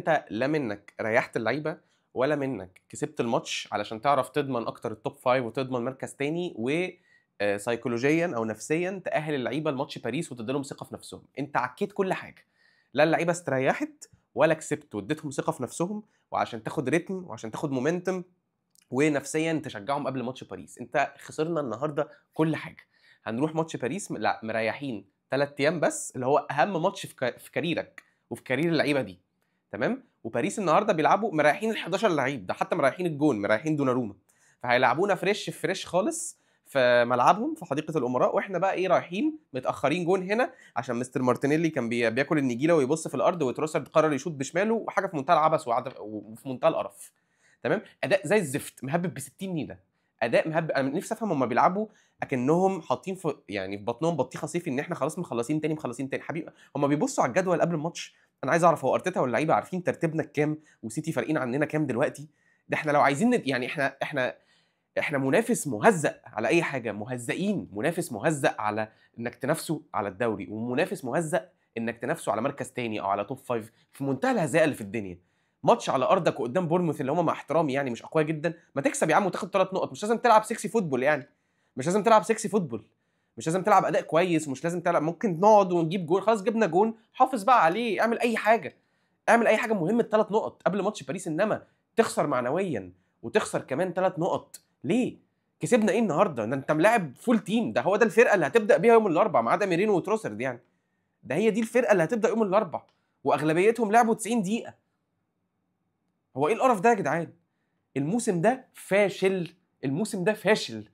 أنت لا منّك ريّحت اللعيبة ولا منّك كسبت الماتش علشان تعرف تضمن أكتر الtop 5 وتضمن مركز تاني سيكولوجيًا أو نفسيًا تأهّل اللعيبة لماتش باريس وتدّي لهم ثقة في نفسهم، أنت عكيت كل حاجة، لا اللعيبة استريّحت ولا كسبت وادّيتهم ثقة في نفسهم، وعشان تاخد ريتم وعشان تاخد momentum ونفسيًا تشجّعهم قبل ماتش باريس، أنت خسرنا النهارده كل حاجة، هنروح ماتش باريس لأ مريّحين 3 أيام بس اللي هو أهم ماتش في كاريرك وفي كارير اللعيبة دي، تمام، وباريس النهارده بيلعبوا مريّحين ال11 لعيب، ده حتى مريّحين الجون، مريّحين دوناروما، فهيلاعبونا فريش خالص في ملعبهم في حديقة الأمراء، وإحنا بقى إيه رايحين متأخرين جون هنا عشان مستر مارتينيلي كان بياكل النجيلة ويبُص في الأرض وتروسارد قرر يشوط بشماله وحاجة في منتهى العبث وفي منتهى القرف. تمام، أداء زي الزفت، مهبِّب ب60 نيلة، أداء مهبِّب أنا نفسي أفهم هُم بيلعبوا أكنّهم حاطين في بطنهم بطيخة صيفي إن إحنا خلاص مخلّصين تاني، هُم بيبصوا على الجدول قبل الماتش، أنا عايز أعرف هو أرتيتا واللعيبة عارفين ترتيبنا الكام وسيتي فارقين عننا كام دلوقتي؟ ده إحنا لو عايزين يعني إحنا منافس مُهزّأ على أي حاجة، مُهزّئين، منافس مُهزّأ على إنّك تنافسه على الدوري، ومنافس مُهزّأ إنّك تنافسه على مركز تاني أو على top 5 في منتهى الهزاءة اللي في الدنيا. ماتش على أرضك وقدّام بورنموث اللي هم مع احترامي يعني مش أقوياء جدًا، ما تكسب يا عم وتاخد 3 نقط، مش لازم تلعب sexy football يعني، مش لازم تلعب sexy football، مش لازم تلعب أداء كويس ومش لازم تلعب ممكن نقعد ونجيب جون، خلاص جبنا جون، حافظ بقى عليه، اعمل أي حاجة، اعمل أي حاجة، المهم ال3 نقط قبل ماتش باريس، إنّما تخسر معنويًا وتخسر كمان 3 نقط، ليه؟ كسبنا إيه النهارده؟ ده أنت ملاعب full team، ده هو ده الفرقة اللي هتبدأ بيها يوم الأربع ما عدا ميرينو وتروسرد يعني، ده هي دي الفرقة اللي هتبدأ يوم الأربع، وأغلبيتهم لعبوا 90 دقيقة، هو إيه القرف ده يا جدعان؟ الموسم ده فاشل، الموسم ده فاشل،